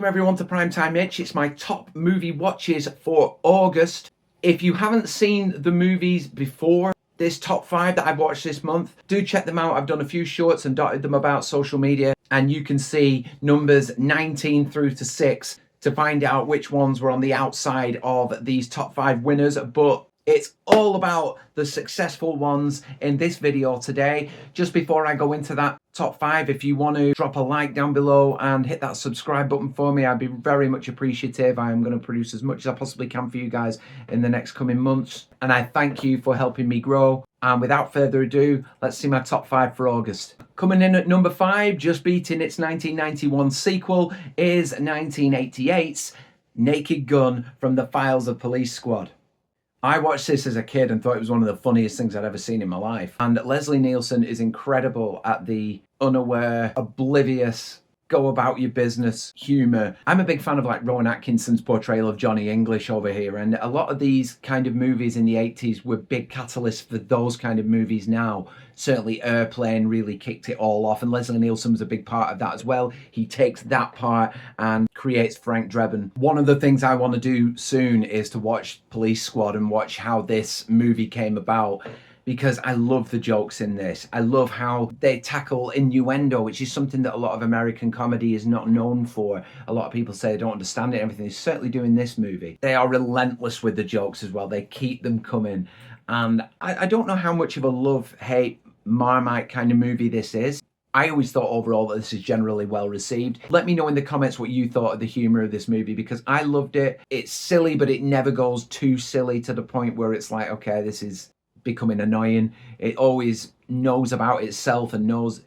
Welcome everyone to Primetime Itch. It's my top movie watches for August. If you haven't seen the movies before this top 5 that I've watched this month, do check them out. I've done a few shorts and dotted them about social media, and you can see numbers 19 through to 6 to find out which ones were on the outside of these top 5 winners. But it's all about the successful ones in this video today. Just before I go into that top 5, if you want to drop a like down below and hit that subscribe button for me, I'd be very much appreciative. I am going to produce as much as I possibly can for you guys in the next coming months, and I thank you for helping me grow. And without further ado, let's see my top 5 for August. Coming in at number 5, just beating its 1991 sequel, is 1988's Naked Gun from the Files of Police Squad. I watched this as a kid and thought it was one of the funniest things I'd ever seen in my life. And Leslie Nielsen is incredible at the unaware, oblivious, go about your business humor. I'm a big fan of like Rowan Atkinson's portrayal of Johnny English over here, and a lot of these kind of movies in the 80s were big catalysts for those kind of movies now. Certainly Airplane really kicked it all off, and Leslie Nielsen was a big part of that as well. He takes that part and creates Frank Drebin. One of the things I want to do soon is to watch Police Squad and watch how this movie came about, because I love the jokes in this. I love how they tackle innuendo, which is something that a lot of American comedy is not known for. A lot of people say they don't understand it and everything. They certainly do in this movie. They are relentless with the jokes as well. They keep them coming. And I don't know how much of a love-hate Marmite kind of movie this is. I always thought overall that this is generally well received. Let me know in the comments what you thought of the humor of this movie, because I loved it. It's silly, but it never goes too silly to the point where it's like, okay, this is becoming annoying. It always knows about itself and knows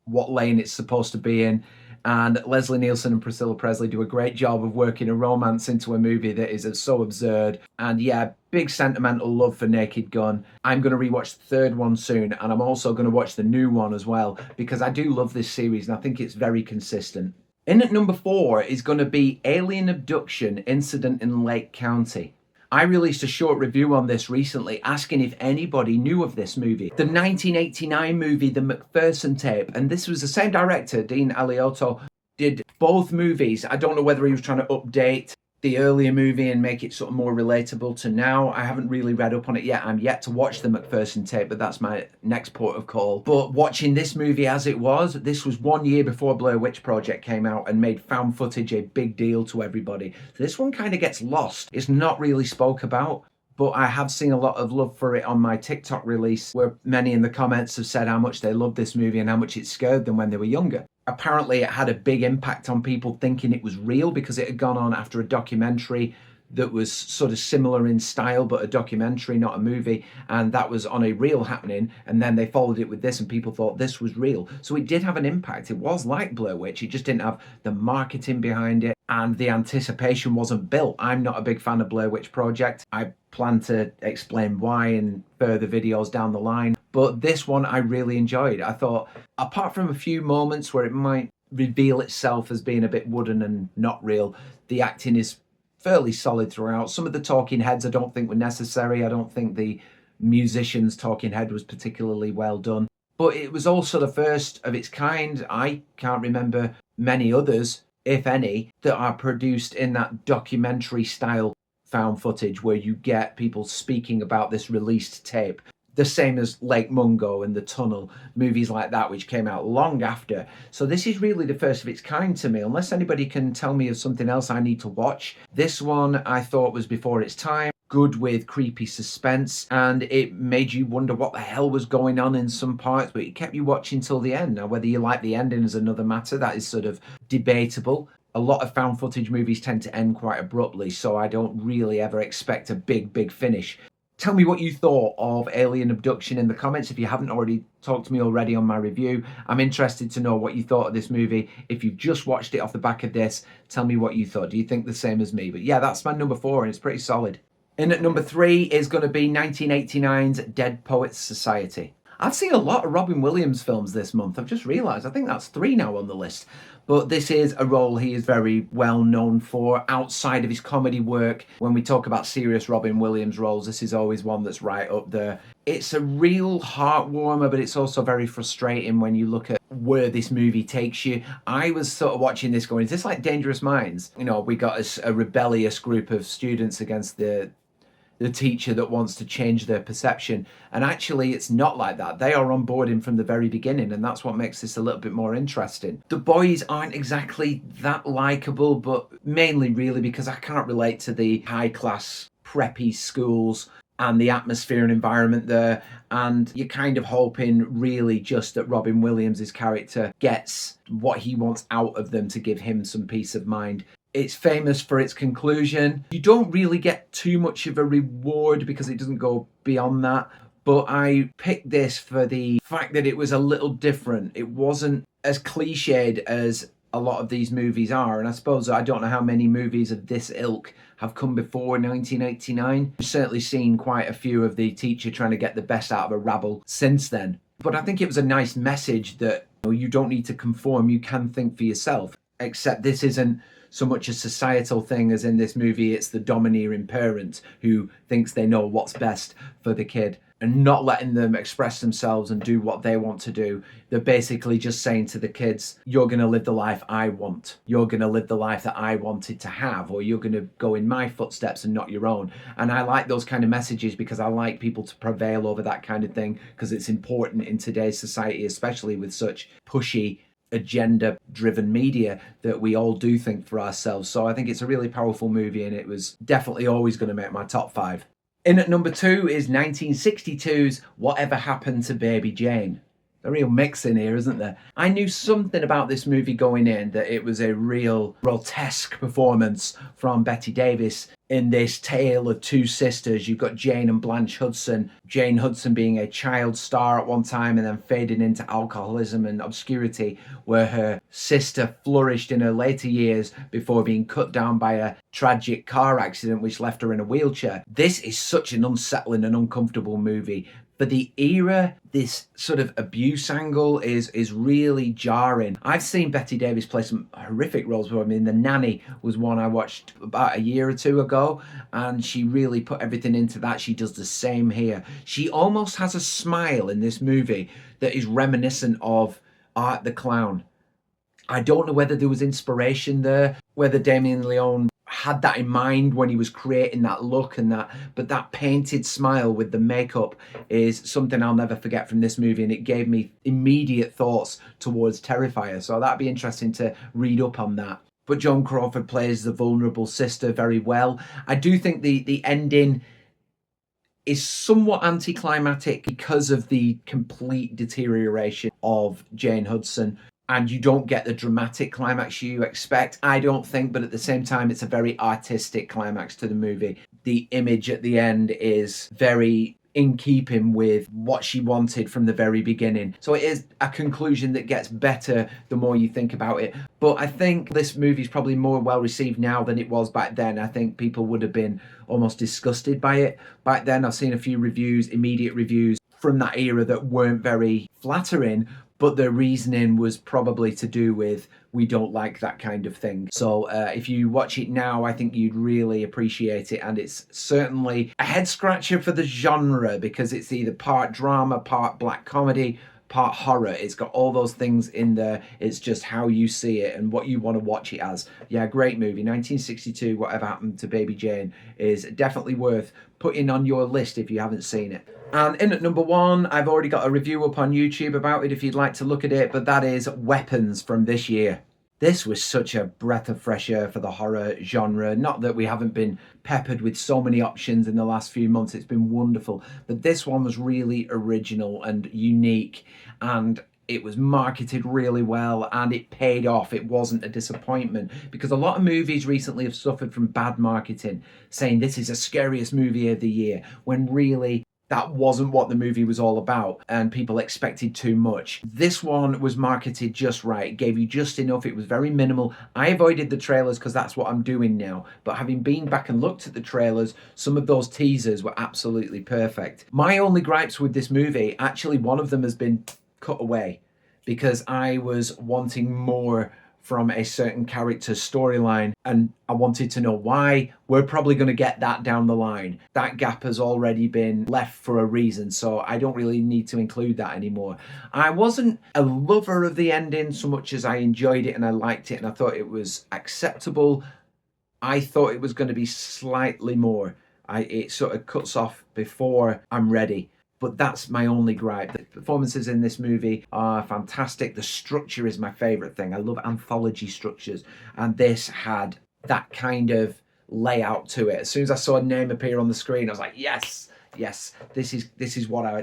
what lane it's supposed to be in. And Leslie Nielsen and Priscilla Presley do a great job of working a romance into a movie that is so absurd. And yeah, big sentimental love for Naked Gun. I'm going to rewatch the third one soon, and I'm also going to watch the new one as well, because I do love this series and I think it's very consistent. In at number 4 is going to be Alien Abduction Incident in Lake County. I released a short review on this recently, asking if anybody knew of this movie. The 1989 movie, The McPherson Tape, and this was the same director, Dean Alioto, did both movies. I don't know whether he was trying to update the earlier movie and make it sort of more relatable to now. I haven't really read up on it yet. I'm yet to watch the McPherson Tape, but that's my next port of call. But watching this movie as it was, this was 1 year before Blair Witch Project came out and made found footage a big deal to everybody. So this one kind of gets lost. It's not really spoke about, but I have seen a lot of love for it on my TikTok release, where many in the comments have said how much they loved this movie and how much it scared them when they were younger. Apparently it had a big impact on people thinking it was real, because it had gone on after a documentary that was sort of similar in style, but a documentary, not a movie, and that was on a real happening, and then they followed it with this and people thought this was real. So it did have an impact. It was like Blair Witch, it just didn't have the marketing behind it, and the anticipation wasn't built. I'm not a big fan of Blair Witch Project. I plan to explain why in further videos down the line, but this one I really enjoyed. I thought, apart from a few moments where it might reveal itself as being a bit wooden and not real, the acting is fairly solid throughout. Some of the talking heads I don't think were necessary. I don't think the musician's talking head was particularly well done, but it was also the first of its kind. I can't remember many others, if any, that are produced in that documentary style found footage where you get people speaking about this released tape. The same as Lake Mungo and The Tunnel, movies like that, which came out long after. So this is really the first of its kind to me, unless anybody can tell me of something else I need to watch. This one I thought was before its time, good with creepy suspense, and it made you wonder what the hell was going on in some parts, but it kept you watching till the end. Now, whether you like the ending is another matter. That is sort of debatable. A lot of found footage movies tend to end quite abruptly, so I don't really ever expect a big finish. Tell me what you thought of Alien Abduction in the comments if you haven't already talked to me already on my review. I'm interested to know what you thought of this movie. If you've just watched it off the back of this, tell me what you thought. Do you think the same as me? But yeah, that's my number 4 and it's pretty solid. In at number 3 is going to be 1989's Dead Poets Society. I've seen a lot of Robin Williams films this month. I've just realised. I think that's 3 now on the list. But this is a role he is very well known for outside of his comedy work. When we talk about serious Robin Williams roles, this is always one that's right up there. It's a real heartwarmer, but it's also very frustrating when you look at where this movie takes you. I was sort of watching this going, is this like Dangerous Minds? You know, we got a rebellious group of students against the teacher that wants to change their perception. And actually, it's not like that. They are on board him from the very beginning, and that's what makes this a little bit more interesting. The boys aren't exactly that likable, but mainly really because I can't relate to the high-class preppy schools and the atmosphere and environment there. And you're kind of hoping really just that Robin Williams' character gets what he wants out of them to give him some peace of mind. It's famous for its conclusion. You don't really get too much of a reward because it doesn't go beyond that. But I picked this for the fact that it was a little different. It wasn't as cliched as a lot of these movies are. And I suppose I don't know how many movies of this ilk have come before 1989. I've certainly seen quite a few of the teacher trying to get the best out of a rabble since then. But I think it was a nice message that you don't need to conform, you can think for yourself. Except this isn't so much a societal thing as in this movie, it's the domineering parent who thinks they know what's best for the kid and not letting them express themselves and do what they want to do. They're basically just saying to the kids, you're going to live the life I want. You're going to live the life that I wanted to have, or you're going to go in my footsteps and not your own. And I like those kind of messages because I like people to prevail over that kind of thing because it's important in today's society, especially with such pushy agenda-driven media that we all do think for ourselves. So I think it's a really powerful movie, and it was definitely always going to make my top 5. In at number 2 is 1962's Whatever Happened to Baby Jane. A real mix in here, isn't there? I knew something about this movie going in, that it was a real grotesque performance from Bette Davis in this tale of two sisters. You've got Jane and Blanche Hudson. Jane Hudson being a child star at one time and then fading into alcoholism and obscurity, where her sister flourished in her later years before being cut down by a tragic car accident which left her in a wheelchair. This is such an unsettling and uncomfortable movie. For the era, this sort of abuse angle is really jarring. I've seen Bette Davis play some horrific roles before. I mean, The Nanny was one I watched about a year or two ago, and she really put everything into that. She does the same here. She almost has a smile in this movie that is reminiscent of Art the Clown. I don't know whether there was inspiration there, whether Damien Leone had that in mind when he was creating that look and that, but that painted smile with the makeup is something I'll never forget from this movie, and it gave me immediate thoughts towards Terrifier, so that'd be interesting to read up on that. But Joan Crawford plays the vulnerable sister very well. I do think the ending is somewhat anticlimactic because of the complete deterioration of Jane Hudson, and you don't get the dramatic climax you expect, I don't think, but at the same time, it's a very artistic climax to the movie. The image at the end is very in keeping with what she wanted from the very beginning. So it is a conclusion that gets better the more you think about it. But I think this movie is probably more well received now than it was back then. I think people would have been almost disgusted by it back then. I've seen a few reviews, immediate reviews from that era, that weren't very flattering, but the reasoning was probably to do with, we don't like that kind of thing. So if you watch it now, I think you'd really appreciate it. And it's certainly a head scratcher for the genre, because it's either part drama, part black comedy, part horror. It's got all those things in there. It's just how you see it and what you want to watch it as. Yeah, great movie. 1962, Whatever Happened to Baby Jane, is definitely worth putting on your list if you haven't seen it. And in at number 1, I've already got a review up on YouTube about it if you'd like to look at it, but that is Weapons from this year. This was such a breath of fresh air for the horror genre. Not that we haven't been peppered with so many options in the last few months. It's been wonderful. But this one was really original and unique, and it was marketed really well, and it paid off. It wasn't a disappointment, because a lot of movies recently have suffered from bad marketing, saying this is the scariest movie of the year, when really that wasn't what the movie was all about, and people expected too much. This one was marketed just right, gave you just enough. It was very minimal. I avoided the trailers because that's what I'm doing now, but having been back and looked at the trailers, some of those teasers were absolutely perfect. My only gripes with this movie, actually one of them has been cut away, because I was wanting more from a certain character's storyline, and I wanted to know why. We're probably going to get that down the line. That gap has already been left for a reason, so I don't really need to include that anymore. I wasn't a lover of the ending so much as I enjoyed it and I liked it and I thought it was acceptable. I thought it was going to be slightly more. It sort of cuts off before I'm ready. But that's my only gripe. The performances in this movie are fantastic. The structure is my favourite thing. I love anthology structures, and this had that kind of layout to it. As soon as I saw a name appear on the screen, I was like, yes, this is what I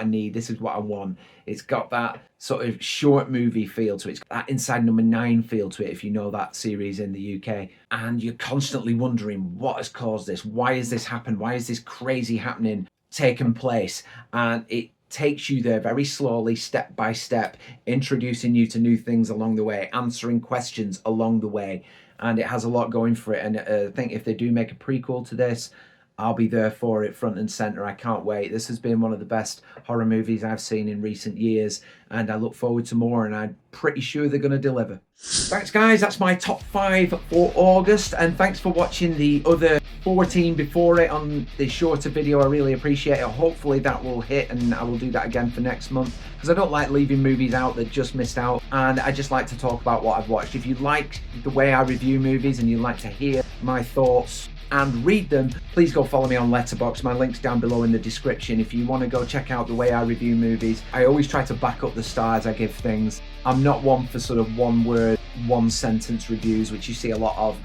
need. This is what I want. It's got that sort of short movie feel to it. It's got that Inside Number 9 feel to it, if you know that series in the UK. And you're constantly wondering, what has caused this? Why has this happened? Why is this crazy happening taken place? And it takes you there very slowly, step by step, introducing you to new things along the way, answering questions along the way, and it has a lot going for it. And I think if they do make a prequel to this, I'll be there for it, front and center. I can't wait. This has been one of the best horror movies I've seen in recent years, and I look forward to more, and I'm pretty sure they're going to deliver. Thanks guys, that's my top 5 for August, and thanks for watching the other 14 before it on the shorter video. I really appreciate it. Hopefully that will hit, and I will do that again for next month, because I don't like leaving movies out that just missed out, and I just like to talk about what I've watched. If you like the way I review movies and you like to hear my thoughts and read them, please go follow me on Letterboxd. My link's down below in the description if you want to go check out the way I review movies. I always try to back up the stars I give things. I'm not one for sort of one word, one sentence reviews, which you see a lot of.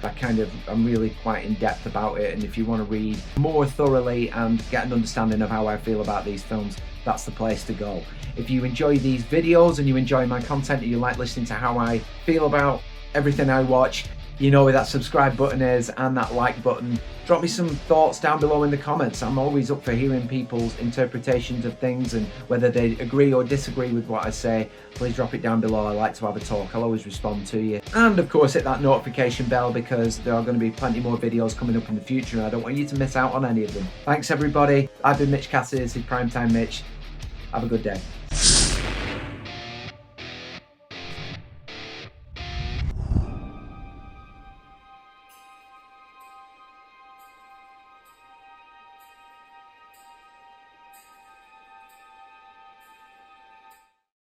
I'm really quite in depth about it, and if you want to read more thoroughly and get an understanding of how I feel about these films, that's the place to go. If you enjoy these videos and you enjoy my content and you like listening to how I feel about everything I watch, you know where that subscribe button is and that like button. Drop me some thoughts down below in the comments. I'm always up for hearing people's interpretations of things and whether they agree or disagree with what I say. Please drop it down below. I like to have a talk. I'll always respond to you. And of course, hit that notification bell, because there are going to be plenty more videos coming up in the future, and I don't want you to miss out on any of them. Thanks everybody. I've been Mitch Cassidy. This is Primetime Mitch. Have a good day.